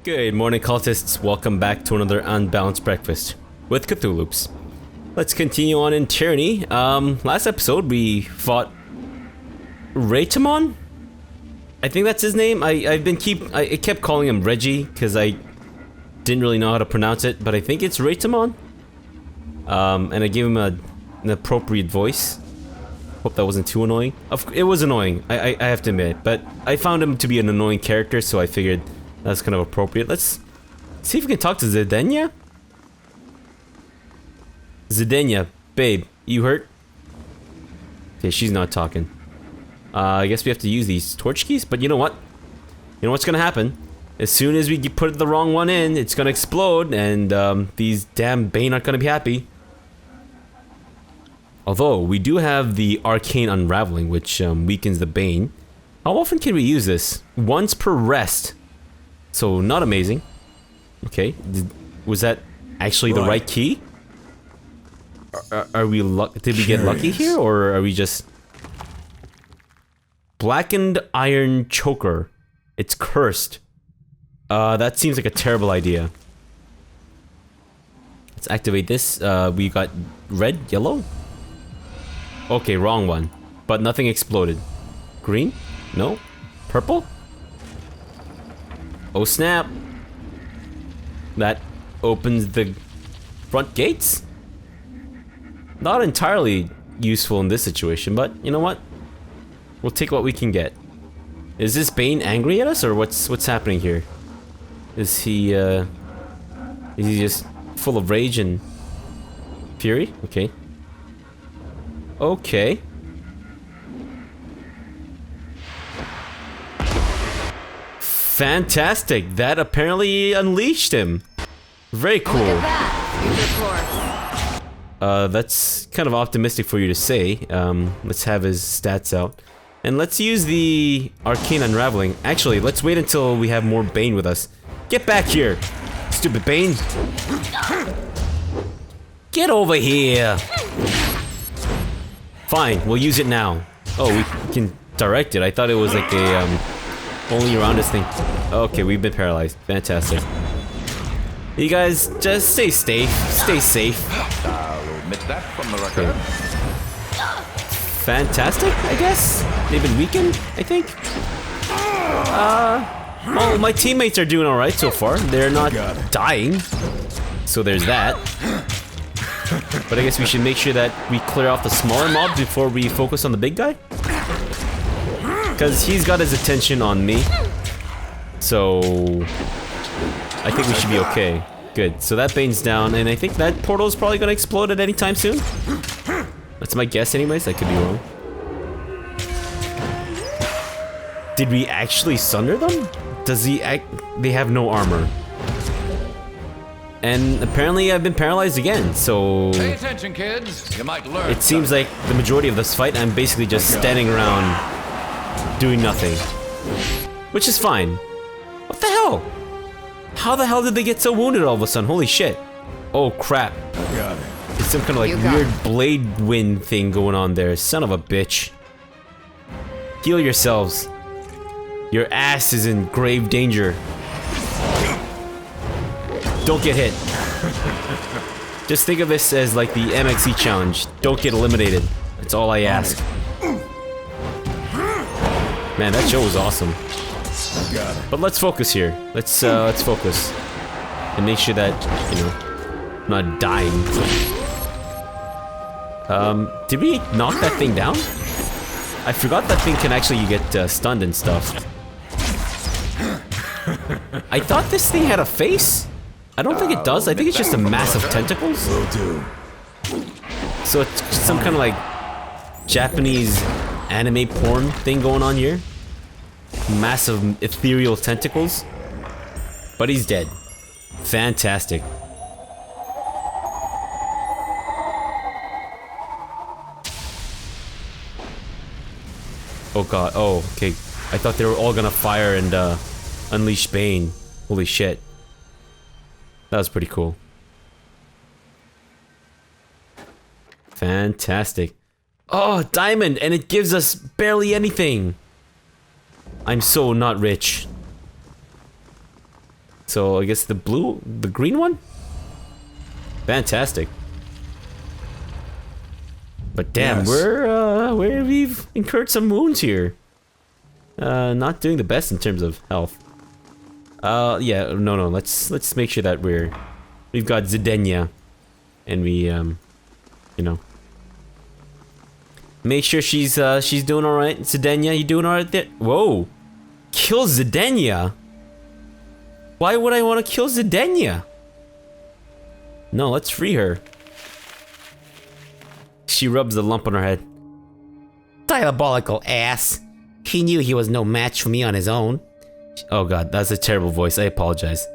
Good morning, cultists. Welcome back to another Unbalanced Breakfast with Cthulhu's. Let's continue on in Tyranny. Last episode we fought Raytamon? I think that's his name. I kept calling him Reggie because I didn't really know how to pronounce it, but I think it's Raytamon. And I gave him an appropriate voice. Hope that wasn't too annoying. It was annoying, I have to admit, but I found him to be an annoying character, so I figured that's kind of appropriate. Let's see if we can talk to Zidania. Zidania, babe, you hurt? Okay, she's not talking. I guess we have to use these torch keys, but you know what? You know what's gonna happen? As soon as we put the wrong one in, it's gonna explode, and these damn Bane aren't gonna be happy. Although, we do have the Arcane Unraveling, which weakens the Bane. How often can we use this? Once per rest. So, not amazing. Okay, was that actually the right key? Are we did we get lucky here, or are we just... Blackened Iron Choker. It's cursed. That seems like a terrible idea. Let's activate this. We got red, yellow? Okay, wrong one. But nothing exploded. Green? No. Purple? Oh snap. That opens the front gates? Not entirely useful in this situation, but you know what? We'll take what we can get. Is this Bane angry at us, or what's happening here? Is he just full of rage and fury? Okay. Okay. Fantastic! That apparently unleashed him. Very cool. Look at that. That's kind of optimistic for you to say. Let's have his stats out. And let's use the Arcane Unraveling. Actually, let's wait until we have more Bane with us. Get back here, stupid Bane. Get over here. Fine, we'll use it now. Oh, we can direct it. I thought it was like a, only around us thing. Okay, we've been paralyzed. Fantastic. You guys, just stay safe. Stay safe. I'll omit that from the record. Okay. Fantastic, I guess? They've been weakened, I think? Well, my teammates are doing alright so far. They're not dying. So there's that. But I guess we should make sure that we clear off the smaller mobs before we focus on the big guy. Because he's got his attention on me. So... I think we should be okay. Good. So that Bane's down, and I think that portal is probably going to explode at any time soon. That's my guess anyways, I could be wrong. Did we actually sunder them? Does he they have no armor. And apparently I've been paralyzed again, so... Pay attention, kids. You might learn. It seems like the majority of this fight I'm basically just standing around doing nothing. Which is fine. What the hell? How the hell did they get so wounded all of a sudden? Holy shit. Oh crap. Got it. It's some kind of like weird blade wind thing going on there. Son of a bitch. Heal yourselves. Your ass is in grave danger. Don't get hit. Just think of this as like the MXE challenge. Don't get eliminated. That's all I ask. Man, that show was awesome. But let's focus here. Let's focus. And make sure that, you know, I'm not dying. Did we knock that thing down? I forgot that thing can actually get stunned and stuff. I thought this thing had a face? I don't think it does. I think it's just a mass of tentacles. Will do. So it's some kind of like Japanese anime porn thing going on here. Massive ethereal tentacles. But he's dead. Fantastic. Oh god, oh, okay. I thought they were all gonna fire and unleash Bane. Holy shit. That was pretty cool. Fantastic. Oh, diamond, and it gives us barely anything. I'm so not rich. So I guess the green one? Fantastic. But damn, Yes. we've incurred some wounds here. Not doing the best in terms of health. Yeah, no, let's make sure that we've got Zidania, and we, you know, make sure she's doing all right. Zidania, you doing all right there? Whoa, kill Zidania? Why would I want to kill Zidania? No, let's free her. She rubs the lump on her head. Diabolical ass. He knew he was no match for me on his own. Oh god, that's a terrible voice. I apologize.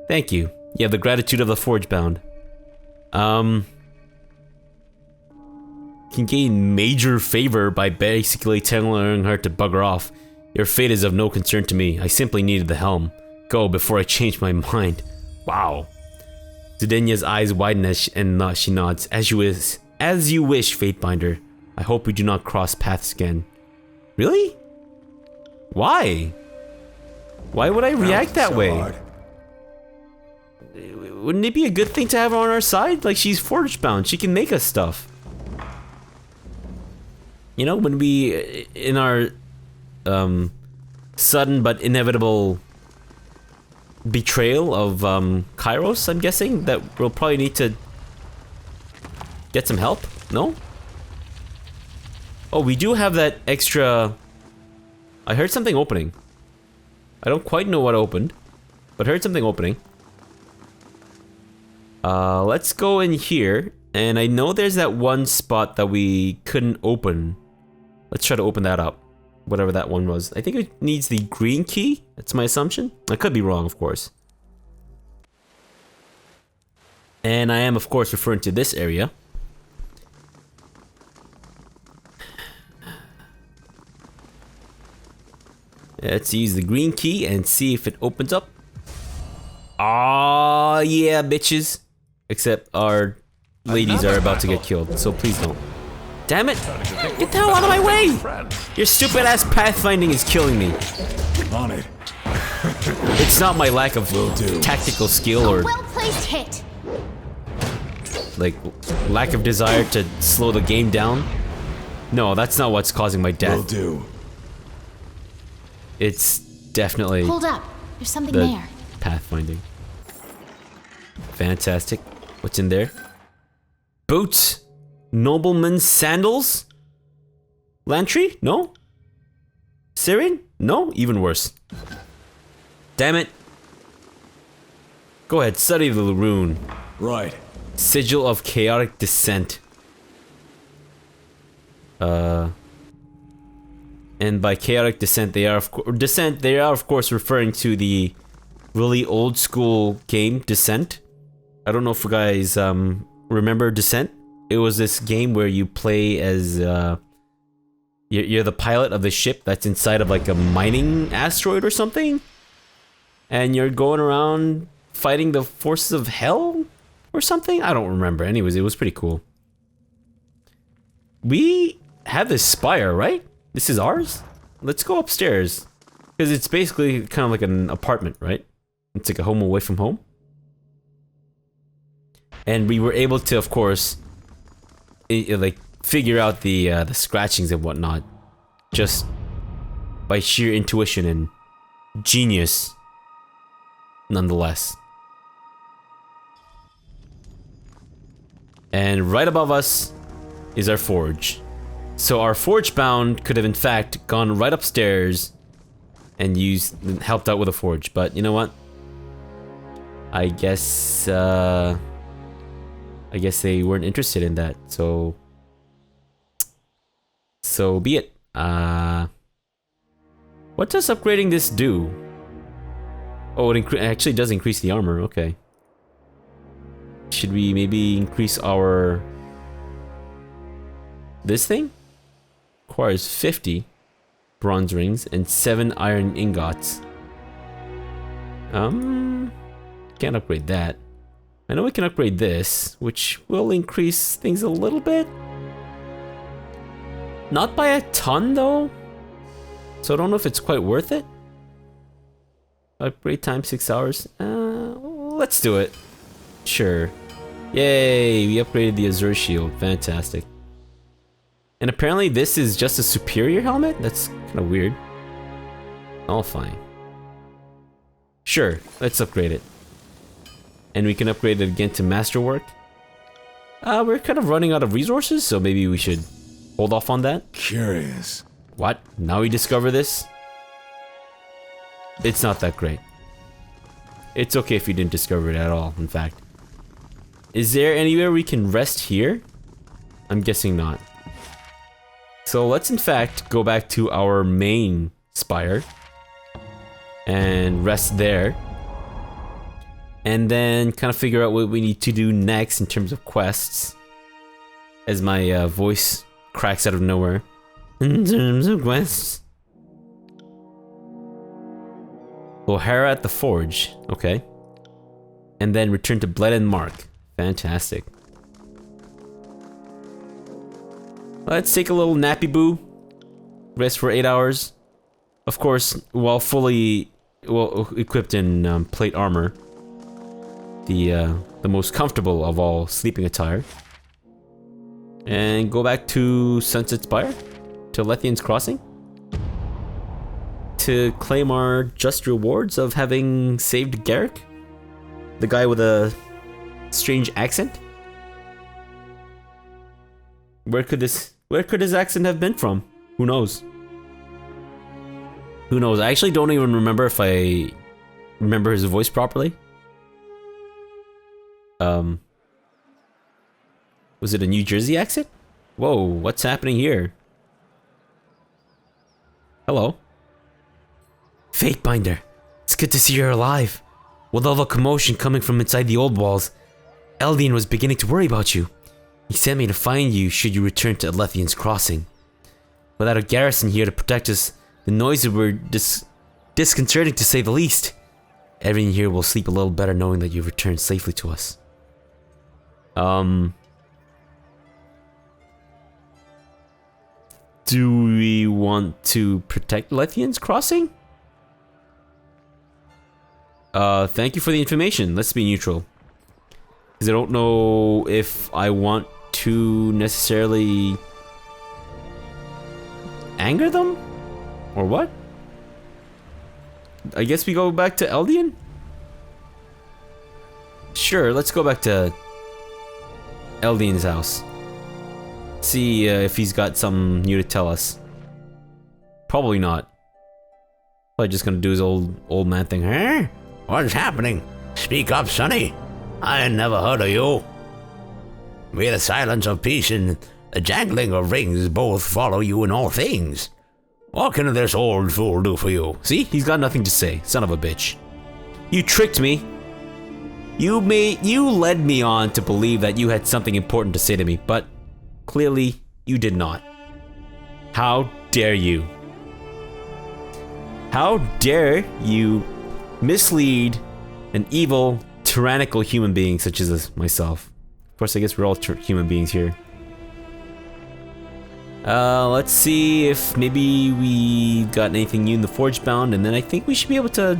Thank you. You have the gratitude of the Forgebound. Can gain major favor by basically telling her to bugger off. Your fate is of no concern to me. I simply needed the helm. Go before I change my mind. Wow. Zidania's eyes widen and she nods. As you wish, Fatebinder. I hope we do not cross paths again. Really? Why? Why would I react that way? hard. Wouldn't it be a good thing to have her on our side? Like, she's forge bound. She can make us stuff. You know, when we, in our sudden but inevitable betrayal of Kyros, I'm guessing, that we'll probably need to get some help? No? Oh, we do have that extra... I heard something opening. I don't quite know what opened, but heard something opening. Let's go in here, and I know there's that one spot that we couldn't open. Let's try to open that up, whatever that one was. I think it needs the green key, that's my assumption. I could be wrong, of course. And I am, of course, referring to this area. Let's use the green key and see if it opens up. Ah, yeah, bitches. Except our ladies are about to get killed, so please don't. Damn it! Get the hell out of my way! Your stupid ass pathfinding is killing me. On it. It's not my lack of tactical skill or Well-placed hit. like lack of desire to slow the game down. No, that's not what's causing my Will death. do. It's definitely Hold up. There's something the there. pathfinding. Fantastic. What's in there? Boots. Nobleman's sandals. Lantry? No. Syrian? No. Even worse. Damn it. Go ahead. Study the rune. Right. Sigil of chaotic descent. And by chaotic descent, they are of course referring to the really old school game Descent. I don't know if you guys remember Descent. It was this game where you play as you're the pilot of the ship that's inside of like a mining asteroid or something, and you're going around fighting the forces of hell or something. I don't remember. Anyways, it was pretty cool. We have this spire, right? This is ours? Let's go upstairs. Because it's basically kind of like an apartment, right? It's like a home away from home. And we were able to, of course, like figure out the scratchings and whatnot. Just by sheer intuition and genius, nonetheless. And right above us is our forge. So our forge bound could have in fact gone right upstairs and helped out with a forge, but you know what? I guess they weren't interested in that, so be it. What does upgrading this do? Oh, it actually does increase the armor, okay. Should we maybe increase our... this thing? Requires 50 bronze rings and 7 iron ingots. Can't upgrade that. I know we can upgrade this, which will increase things a little bit. Not by a ton though. So I don't know if it's quite worth it. Upgrade time 6 hours. let's do it. Sure. Yay, we upgraded the Azure Shield. Fantastic. And apparently this is just a superior helmet? That's kind of weird. All fine. Sure, let's upgrade it. And we can upgrade it again to Masterwork. We're kind of running out of resources, so maybe we should hold off on that. Curious. What? Now we discover this? It's not that great. It's okay if you didn't discover it at all, in fact. Is there anywhere we can rest here? I'm guessing not. So let's in fact go back to our main spire and rest there. And then kind of figure out what we need to do next in terms of quests. As my voice cracks out of nowhere. In terms of quests. O'Hara at the Forge. Okay. And then return to Bled and Mark. Fantastic. Let's take a little nappy boo. Rest for 8 hours. Of course, while fully equipped in plate armor. The most comfortable of all sleeping attire. And go back to Sunset Spire? To Lethian's Crossing? To claim our just rewards of having saved Garrick? The guy with a strange accent? Where could his accent have been from? Who knows? Who knows? I actually don't even remember if I remember his voice properly. Was it a New Jersey accent? Whoa, what's happening here? Hello? Fatebinder, it's good to see you're alive. With all the commotion coming from inside the old walls, Eldian was beginning to worry about you. He sent me to find you should you return to Lethian's Crossing. Without a garrison here to protect us, the noises were disconcerting to say the least. Everyone here will sleep a little better knowing that you've returned safely to us. Do we want to protect Lethian's Crossing? Thank you for the information. Let's be neutral. Because I don't know if I want to necessarily anger them? Or what? I guess we go back to Eldian? Sure, let's go back to Eldian's house. See if he's got something new to tell us. Probably not. Probably just gonna do his old man thing. Huh? What's happening? Speak up, Sonny. I never heard of you. May the silence of peace and the jangling of rings both follow you in all things. What can this old fool do for you? See? He's got nothing to say. Son of a bitch. You tricked me. You led me on to believe that you had something important to say to me, but clearly you did not. How dare you? How dare you mislead an evil, tyrannical human being such as myself? Of course, I guess we're all human beings here. Let's see if maybe we got anything new in the Forge Bound, and then I think we should be able to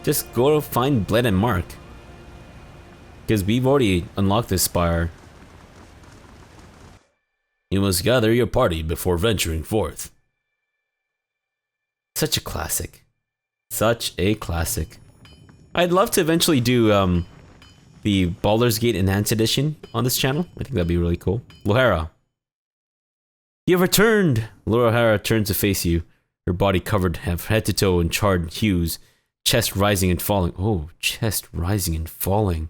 just go find Bled and Mark. Because we've already unlocked this spire. You must gather your party before venturing forth. Such a classic. Such a classic. I'd love to eventually do the Baldur's Gate Enhanced Edition on this channel. I think that'd be really cool. Lohara. You have returned! Lohara turns to face you, her body covered head to toe in charred hues, chest rising and falling. Oh, chest rising and falling.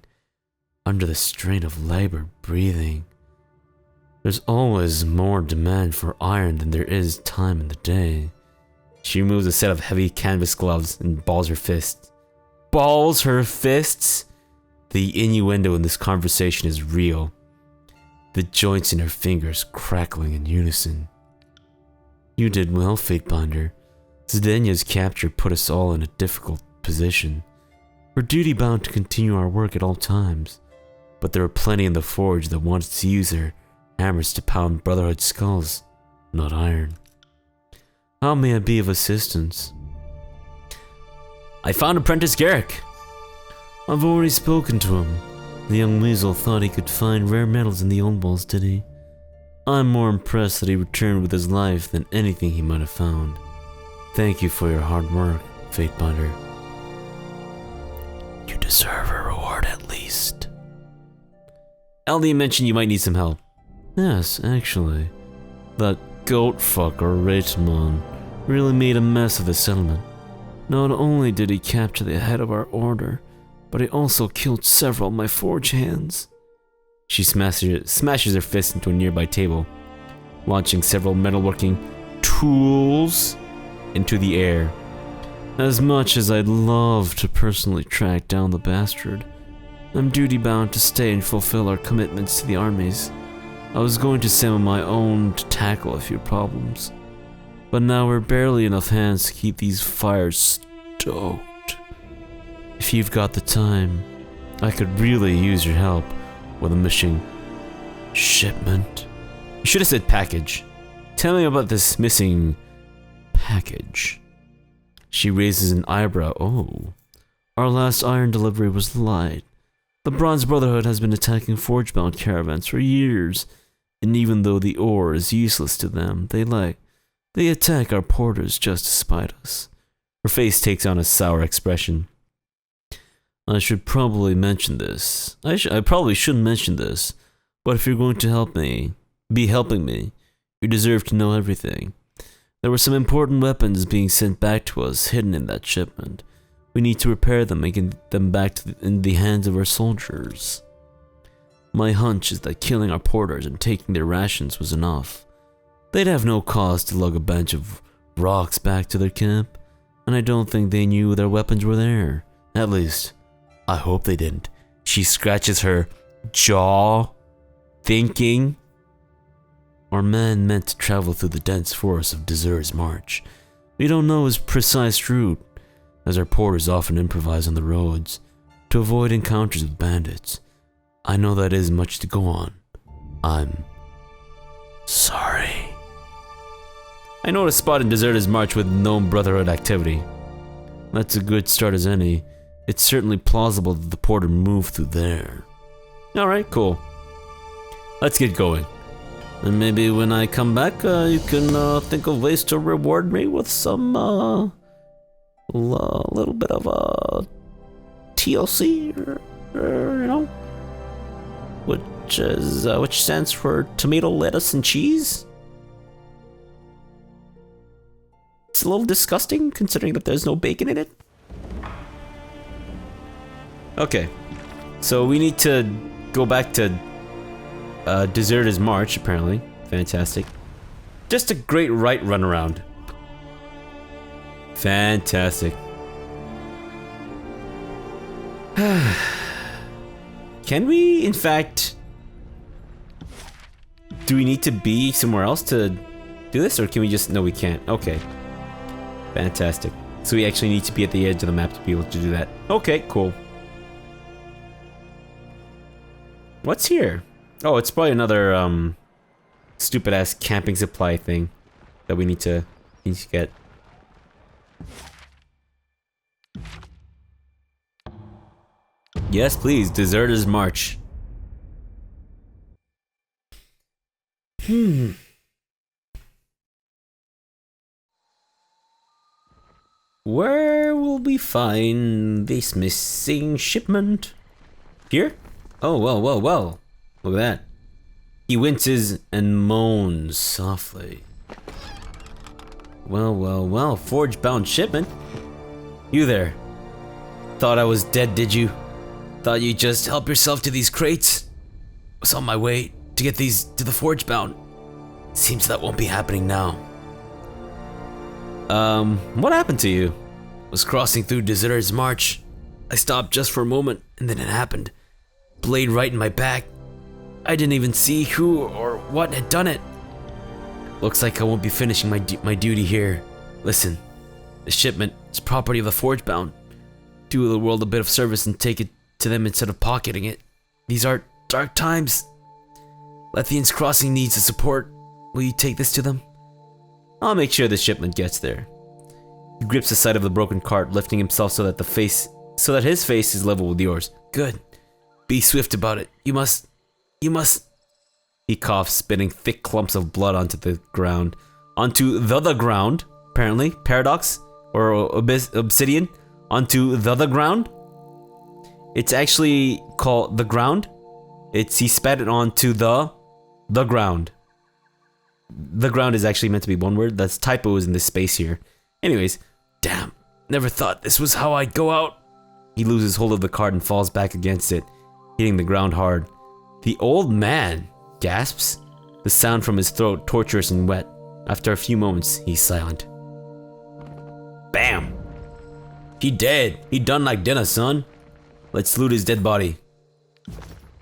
Under the strain of labored breathing. There's always more demand for iron than there is time in the day. She removes a set of heavy canvas gloves and balls her fists. Balls her fists? The innuendo in this conversation is real. The joints in her fingers crackling in unison. You did well, Fatebinder. Zdenya's capture put us all in a difficult position. We're duty-bound to continue our work at all times. But there are plenty in the forge that wanted to use their hammers to pound Brotherhood skulls, not iron. How may I be of assistance? I found Apprentice Garrick. I've already spoken to him. The young weasel thought he could find rare metals in the old walls, did he? I'm more impressed that he returned with his life than anything he might have found. Thank you for your hard work, Fatebinder. You deserve a reward at least. Aldi mentioned you might need some help. Yes, actually. That goat fucker, Rachman, really made a mess of the settlement. Not only did he capture the head of our order, but he also killed several of my forge hands. She smashes her fist into a nearby table, launching several metalworking tools into the air. As much as I'd love to personally track down the bastard, I'm duty-bound to stay and fulfill our commitments to the armies. I was going to send my own to tackle a few problems, but now we're barely enough hands to keep these fires stoked. If you've got the time, I could really use your help with a missing shipment. You should have said package. Tell me about this missing package. She raises an eyebrow. Oh. Our last iron delivery was light. The Bronze Brotherhood has been attacking forge-bound caravans for years, and even though the ore is useless to them, they attack our porters just to spite us. Her face takes on a sour expression. I should probably mention this. I probably shouldn't mention this, but if you're going to be helping me, you deserve to know everything. There were some important weapons being sent back to us, hidden in that shipment. We need to repair them and get them back in the hands of our soldiers. My hunch is that killing our porters and taking their rations was enough. They'd have no cause to lug a bunch of rocks back to their camp, and I don't think they knew their weapons were there. At least, I hope they didn't. She scratches her jaw, thinking. Our man meant to travel through the dense forest of Desert's March. We don't know his precise route, as our porters often improvise on the roads to avoid encounters with bandits. I know that is much to go on. I'm sorry. I know a spot in Desert's March with known Brotherhood activity. That's a good start as any. It's certainly plausible that the porter moved through there. Alright, cool. Let's get going. And maybe when I come back, you can think of ways to reward me with some, little bit of, TLC, you know? Which stands for tomato, lettuce, and cheese? It's a little disgusting, considering that there's no bacon in it. Okay, so we need to go back to Desert's March, apparently. Fantastic. Just a great right run around. Fantastic. Can we, in fact... Do we need to be somewhere else to do this, or can we just... No, we can't. Okay. Fantastic. So we actually need to be at the edge of the map to be able to do that. Okay, cool. What's here? Oh, it's probably another stupid ass camping supply thing that we need to get. Yes, please. Desert's March. Where will we find this missing shipment? Here? Oh, well. Look at that. He winces and moans softly. Well. Forge-bound shipment? You there. Thought I was dead, did you? Thought you'd just help yourself to these crates? Was on my way to get these to the forge-bound. Seems that won't be happening now. What happened to you? Was crossing through Desert's March. I stopped just for a moment, and then it happened. Blade right in my back. I didn't even see who or what had done it. Looks like I won't be finishing my duty here. Listen, the shipment is property of the Forgebound. Do the world a bit of service and take it to them instead of pocketing it. These are dark times. Lethian's Crossing needs the support. Will you take this to them? I'll make sure the shipment gets there. He grips the side of the broken cart, lifting himself so that so that his face is level with yours. Good. Be swift about it. You must... He coughs, spitting thick clumps of blood onto the ground. Onto the ground, apparently. Paradox, or Obsidian. Onto the ground. It's actually called the ground. He spat it onto the ground. The ground is actually meant to be one word. That's typos in this space here. Anyways, damn. Never thought this was how I'd go out. He loses hold of the cart and falls back against it, hitting the ground hard. The old man gasps, the sound from his throat torturous and wet. After a few moments, he's silent. Bam! He dead. He done like dinner, son. Let's loot his dead body.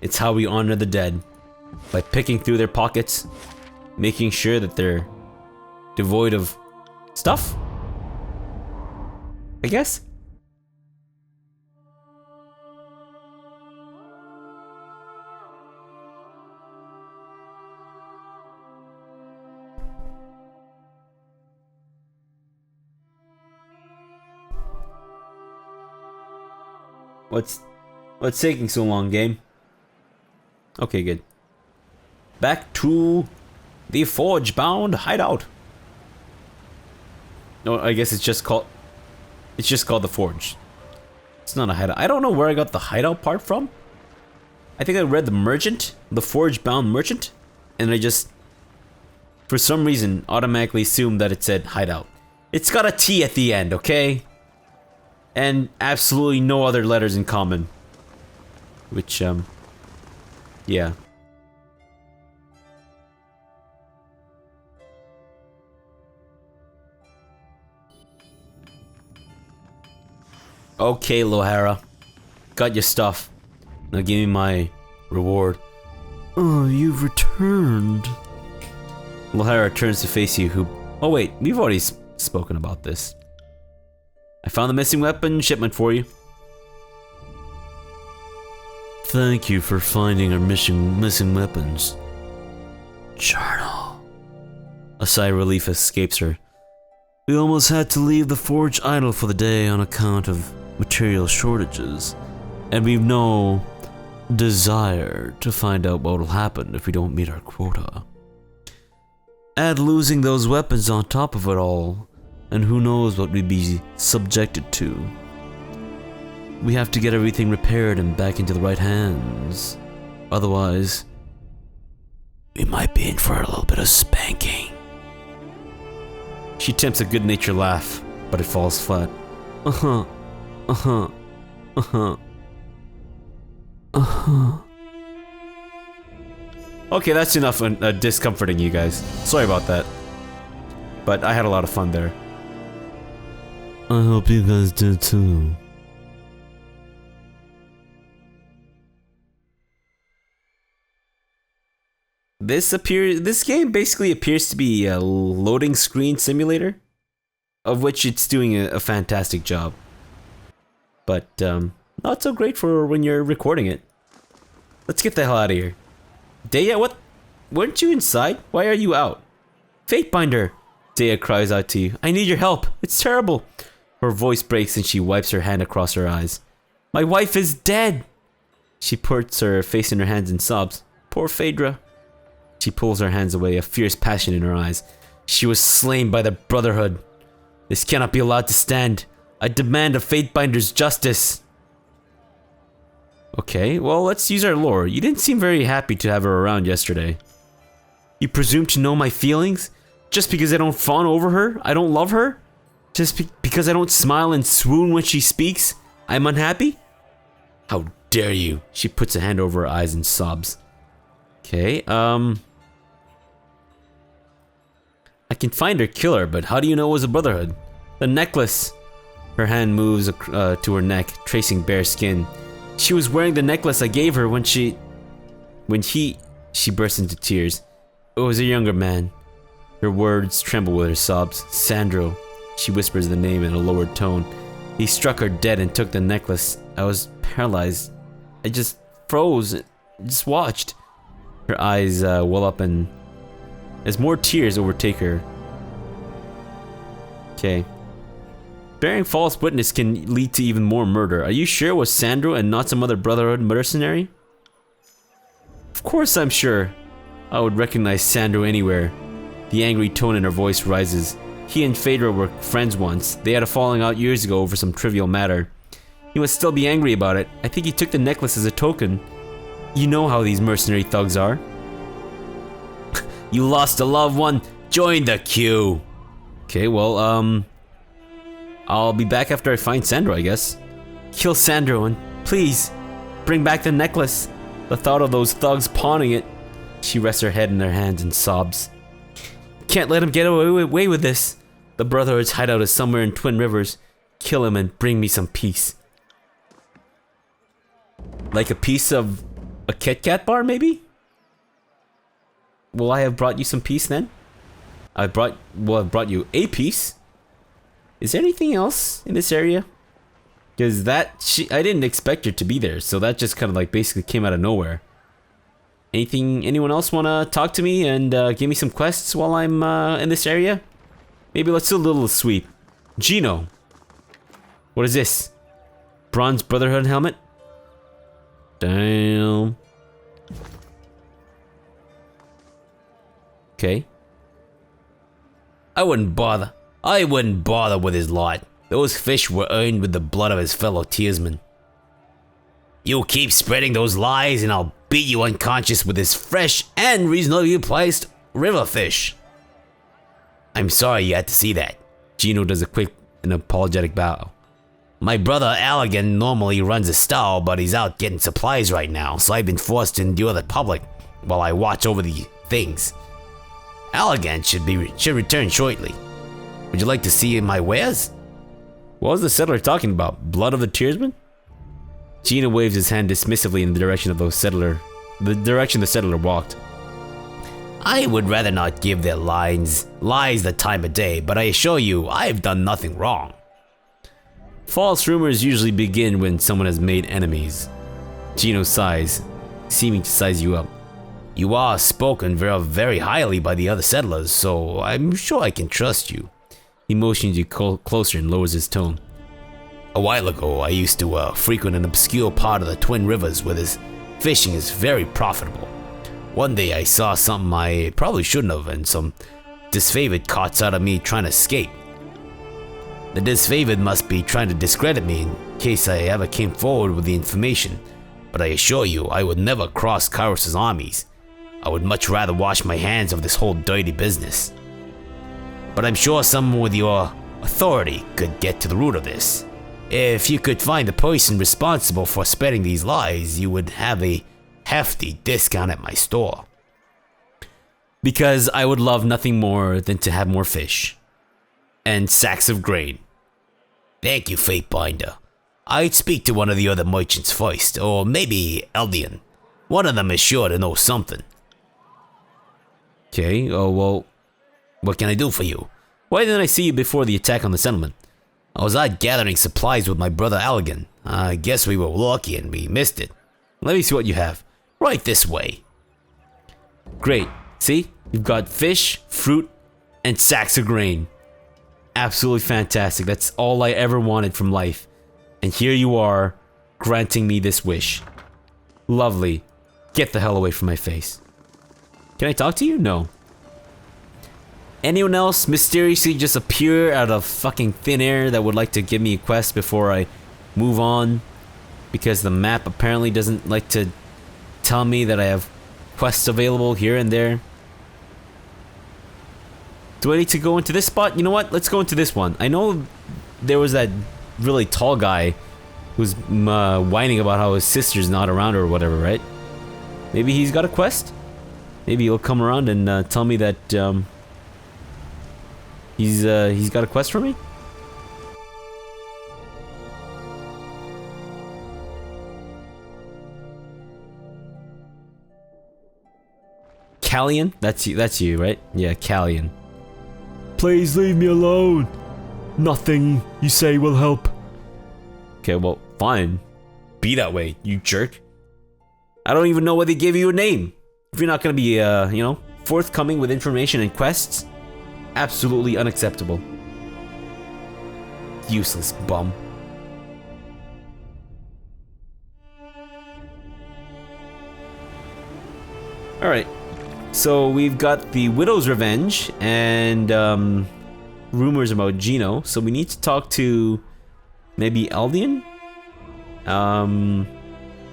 It's how we honor the dead. By picking through their pockets, making sure that they're devoid of stuff? I guess? What's taking so long, game? Okay, good. Back to the forge-bound hideout. No, I guess it's just called the forge. It's not a hideout. I don't know where I got the hideout part from. I think I read the merchant, the forge-bound merchant, and I just, for some reason, automatically assumed that it said hideout. It's got a T at the end, okay? And absolutely no other letters in common. Which, yeah. Okay, Lohara. Got your stuff. Now give me my reward. Oh, you've returned. Lohara turns to face you, who... Oh wait, we've already spoken about this. I found the missing weapon shipment for you. Thank you for finding our missing weapons. Journal. A sigh of relief escapes her. We almost had to leave the forge idle for the day on account of material shortages, and we've no desire to find out what will happen if we don't meet our quota. Add losing those weapons on top of it all, and who knows what we'd be subjected to. We have to get everything repaired and back into the right hands. Otherwise, we might be in for a little bit of spanking. She attempts a good-natured laugh, but it falls flat. Uh-huh. Uh-huh. Uh-huh. Uh-huh. Okay, that's enough discomforting you guys. Sorry about that. But I had a lot of fun there. I hope you guys did too. This game basically appears to be a loading screen simulator, of which it's doing a fantastic job. But not so great for when you're recording it. Let's get the hell out of here. Daya, what? Weren't you inside? Why are you out? Fatebinder! Daya cries out to you. I need your help. It's terrible. Her voice breaks and she wipes her hand across her eyes. My wife is dead! She puts her face in her hands and sobs. Poor Phaedra. She pulls her hands away, a fierce passion in her eyes. She was slain by the Brotherhood. This cannot be allowed to stand. I demand a Fatebinder's justice. Okay, well, let's use our lore. You didn't seem very happy to have her around yesterday. You presume to know my feelings? Just because I don't fawn over her? I don't love her? Just because I don't smile and swoon when she speaks? I'm unhappy? How dare you? She puts a hand over her eyes and sobs. Okay, I can find her killer, but how do you know it was a Brotherhood? The necklace! Her hand moves to her neck, tracing bare skin. She was wearing the necklace I gave her when she burst into tears. It was a younger man. Her words tremble with her sobs. Sandro. She whispers the name in a lowered tone. He struck her dead and took the necklace. I was paralyzed. I just froze. Just watched. Her eyes well up and as more tears overtake her. Okay. Bearing false witness can lead to even more murder. Are you sure it was Sandro and not some other Brotherhood mercenary? Of course I'm sure. I would recognize Sandro anywhere. The angry tone in her voice rises. He and Phaedra were friends once. They had a falling out years ago over some trivial matter. He must still be angry about it. I think he took the necklace as a token. You know how these mercenary thugs are. You lost a loved one. Join the queue. Okay, well, I'll be back after I find Sandro, I guess. Kill Sandro and please bring back the necklace. The thought of those thugs pawning it. She rests her head in her hands and sobs. Can't let him get away with this. The Brotherhood's hideout is somewhere in Twin Rivers. Kill him and bring me some peace. Like a piece of a Kit Kat bar, maybe? Will I have brought you some peace then? I've brought you a piece. Is there anything else in this area? Because I didn't expect her to be there, so that just kind of like basically came out of nowhere. Anyone else want to talk to me and give me some quests while I'm in this area? Maybe let's do a little sweep. Gino. What is this? Bronze Brotherhood helmet? Damn. Okay. I wouldn't bother with his lot. Those fish were earned with the blood of his fellow tearsmen. You keep spreading those lies and I'll beat you unconscious with this fresh and reasonably priced river fish. I'm sorry you had to see that. Gino does a quick and apologetic bow. My brother Allegan normally runs a stall, but he's out getting supplies right now, so I've been forced to endure the public while I watch over the things. Allegan should return shortly. Would you like to see my wares? What was the settler talking about? Blood of the tearsmen? Gino waves his hand dismissively in the direction the settler walked. I would rather not give their lies the time of day, but I assure you, I have done nothing wrong. False rumors usually begin when someone has made enemies. Gino sighs, seeming to size you up. You are spoken very, very highly by the other settlers, so I'm sure I can trust you. He motions you closer and lowers his tone. A while ago, I used to frequent an obscure part of the Twin Rivers where this fishing is very profitable. One day I saw something I probably shouldn't have, and some disfavored caught out of me trying to escape. The disfavored must be trying to discredit me in case I ever came forward with the information, but I assure you I would never cross Kyros' armies. I would much rather wash my hands of this whole dirty business. But I'm sure someone with your authority could get to the root of this. If you could find the person responsible for spreading these lies, you would have a hefty discount at my store. Because I would love nothing more than to have more fish. And sacks of grain. Thank you, Fatebinder. I'd speak to one of the other merchants first, or maybe Eldian. One of them is sure to know something. Okay, oh well, what can I do for you? Why didn't I see you before the attack on the settlement? I was out gathering supplies with my brother Allegan. I guess we were lucky and we missed it. Let me see what you have. Right this way. Great. See? You've got fish, fruit, and sacks of grain. Absolutely fantastic. That's all I ever wanted from life. And here you are, granting me this wish. Lovely. Get the hell away from my face. Can I talk to you? No. Anyone else mysteriously just appear out of fucking thin air that would like to give me a quest before I move on? Because the map apparently doesn't like to tell me that I have quests available here and there. Do I need to go into this spot? You know what? Let's go into this one. I know there was that really tall guy who's whining about how his sister's not around or whatever, right? Maybe he's got a quest? Maybe he'll come around and tell me that he's got a quest for me? Callian? That's you, right? Yeah, Callian. Please leave me alone. Nothing you say will help. Okay, well, fine. Be that way, you jerk. I don't even know why they gave you a name. If you're not gonna be, forthcoming with information and quests, absolutely unacceptable. Useless bum. Alright. So we've got the Widow's Revenge and rumors about Gino. So we need to talk to maybe Aldian?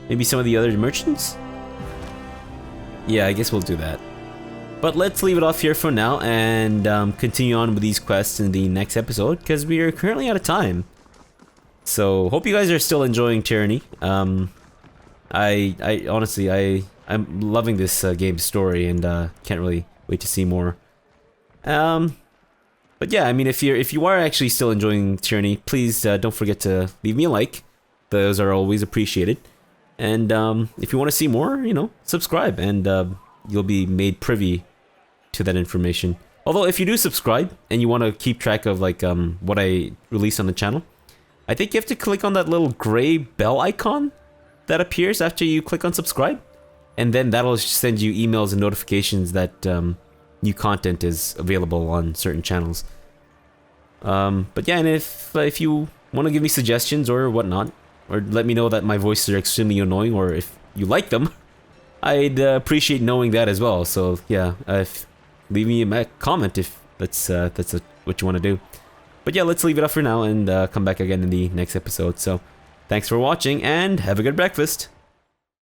Maybe some of the other merchants? Yeah, I guess we'll do that. But let's leave it off here for now and continue on with these quests in the next episode because we are currently out of time. So hope you guys are still enjoying Tyranny. I honestly I'm loving this game's story and can't really wait to see more. But yeah, I mean, if you are actually still enjoying Tyranny, please don't forget to leave me a like. Those are always appreciated. And if you want to see more, you know, subscribe and you'll be made privy to that information. Although if you do subscribe and you want to keep track of like what I release on the channel, I think you have to click on that little gray bell icon that appears after you click on subscribe, and then that'll send you emails and notifications that new content is available on certain channels. But yeah, and if you want to give me suggestions or whatnot, or let me know that my voices are extremely annoying, or if you like them, I'd appreciate knowing that as well. So yeah, leave me a comment if that's what you want to do. But yeah, let's leave it up for now and come back again in the next episode. So thanks for watching and have a good breakfast.